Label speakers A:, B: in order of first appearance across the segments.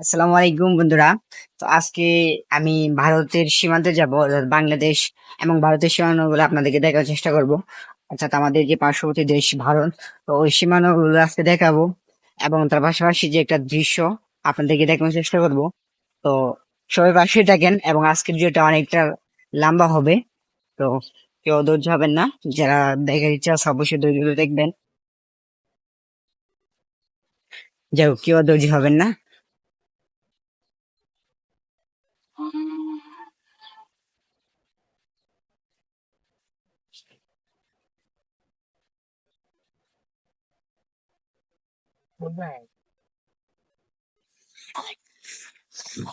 A: আসসালামু আলাইকুম বন্ধুরা। তো আজকে আমি ভারতের সীমান্তে যাব, অর্থাৎ বাংলাদেশ এবং ভারতের সীমানাগুলো আপনাদেরকে দেখার চেষ্টা করব। অর্থাৎ আমাদের যে পার্শ্ববর্তী দেশ ভারত, তো ওই সীমানাগুলো আজকে দেখাবো এবং তার পাশাপাশি যে একটা দৃশ্য আপনাদেরকে দেখানোর চেষ্টা করব। তো সবাই পাশে থাকেন এবং আজকের ভিডিওটা অনেকটা লম্বা হবে। তো কেউ ধৈর্য হবেন না, যারা দেখার ইচ্ছা আছে অবশ্যই ধৈর্য ধরে দেখবেন। যাই হোক, কেউ ধৈর্য হবেন না।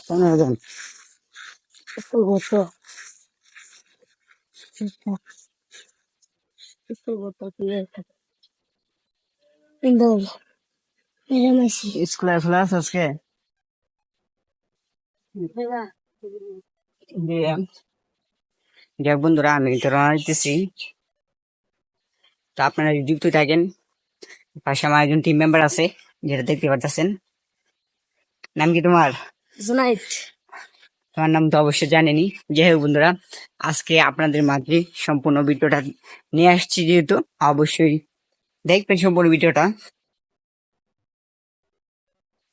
A: শোনো, স্কুলে খোলা আছে আজকে? যাক বন্ধুরা, আমি তো রওনা দিতেছি। তো আপনারা যুক্ত থাকেন। পাশে আমার একজন টিম মেম্বার আছে, যেটা দেখতে পারতেছেন। নাম কি তোমার? জুনাইদ। তোমার নাম তো অবশ্যই জানেনি। যাই হোক বন্ধুরা, আজকে আপনাদের মাঝে সম্পূর্ণ ভিডিওটা নিয়ে আসছি, যেহেতু অবশ্যই দেখবেন সম্পূর্ণ ভিডিওটা।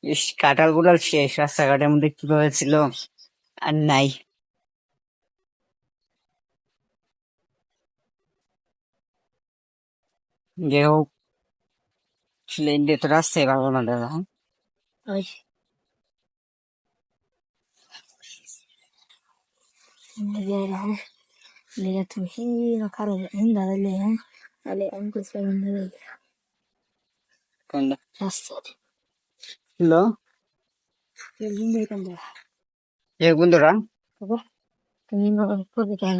A: ইস, কাঁঠাল গুলাল শেষ, রাস্তাঘাটের মধ্যে কিভাবে ছিল আর নাই। যাই হোক, আসলে ইন্ডিয়া তো রাস্তায় পাবো না দাদা। ওই لقيته هنا خرج عندها اللي هنا اللي أنقذ من ذلك কোনটা রাস্তা ছিল। যাই হোক বন্ধুরা,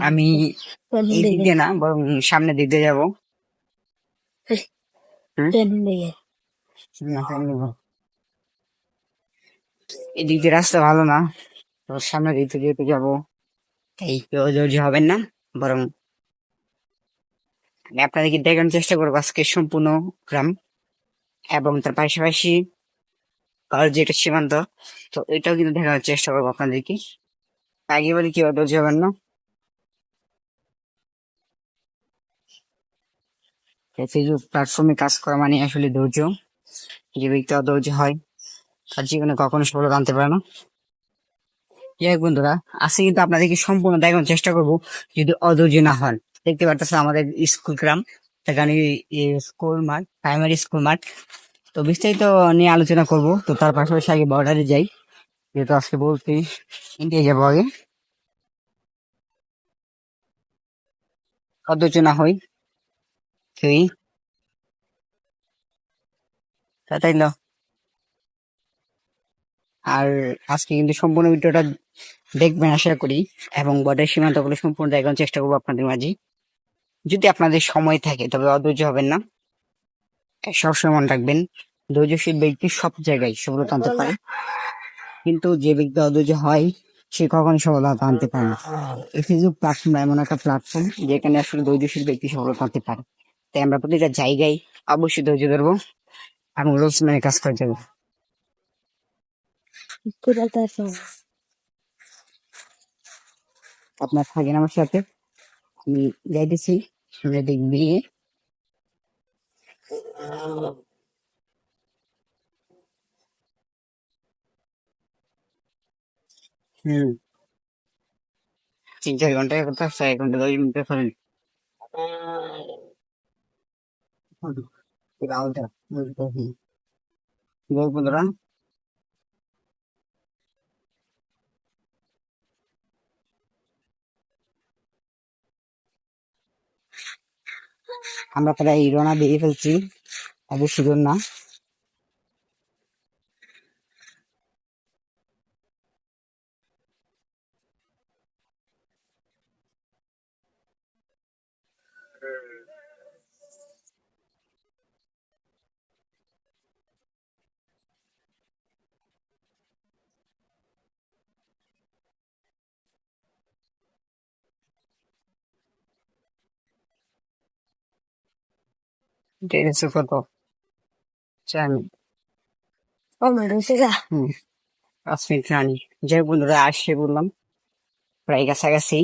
A: আমি এই দিক দিয়ে না, বরং সামনের দিক দিয়ে যাবো। না, সামনে যাবো। এই দিক দিয়ে রাস্তা ভালো না, তো সামনের দিক দিয়ে যেহেতু যাবো, এই কেউ ধৈর্য হবেন না, বরং আমি আপনাদেরকে দেখানোর চেষ্টা করবো আজকে সম্পূর্ণ গ্রাম এবং তার পাশাপাশি আর যেটা সীমান্ত, তো এটাও কিন্তু দেখানোর চেষ্টা করবো আপনাদেরকে। আগে বলি কেউ ধৈর্য হবেন না। ফেসবুক প্ল্যাটফর্মে কাজ করা মানে আসলে ধৈর্য। যে ব্যক্তি অধৈর্য হয়, তার জীবনে কখনো সফলতা আনতে পারে না। যাই হোক বন্ধুরা, আজকে কিন্তু আপনাদেরকে সম্পূর্ণ দেখানোর চেষ্টা করব, যদি অধৈর্য না হন। দেখতে পারতেছে আমাদের স্কুল গ্রাম, এখানে স্কুল মাঠ, প্রাইমারি স্কুল মাঠ। তো বিস্তারিত নিয়ে আলোচনা করব। তো তার পাশাপাশি আগে বর্ডারে যাই, যেহেতু আজকে বলছি ইন্ডিয়া যাবো আগে। অধৈর্য না হই কেউই, তাই না? আর আজকে কিন্তু সম্পূর্ণ ভিডিওটা দেখবেন আশা করি, এবং বর্ডার সীমান্তগুলো সম্পূর্ণ দেখানোর চেষ্টা করবো আপনাদের মাঝে। যদি আপনাদের সময় থাকে তবে অধৈর্য হবেন না। সবসময় মনে রাখবেন, ধৈর্যশীল ব্যক্তি সব জায়গায় সফলতা আনতে পারে, কিন্তু যে ব্যক্তি অধৈর্য হয় সে কখনো সফলতা আনতে পারে না। এই ফেসবুক প্ল্যাটফর্ম এমন একটা প্ল্যাটফর্ম যেখানে আসলে ধৈর্যশীল ব্যক্তি সফলতা আনতে পারে। তাই আমরা প্রতিটা জায়গায় অবশ্যই ধৈর্য ধরবো এবং রুলস মেনে কাজ করে যাবো। আপনার থাকেন আমার সাথে, আমি যাইতেছি সামনের দিক দিয়ে। হম, 3-4 ঘন্টায় করতে আসছে, 1 ঘন্টা 10 মিনিট করেন। বন্ধুরা, আমরা প্রায় রওনা দিয়ে ফেলছি, অবশ্যই দূর না। ঠিক আছে, কত চান? হম, 5 মিনিট রানি। যাই হোক বন্ধুরা, আসছে বললাম প্রায় কাছাকাছি।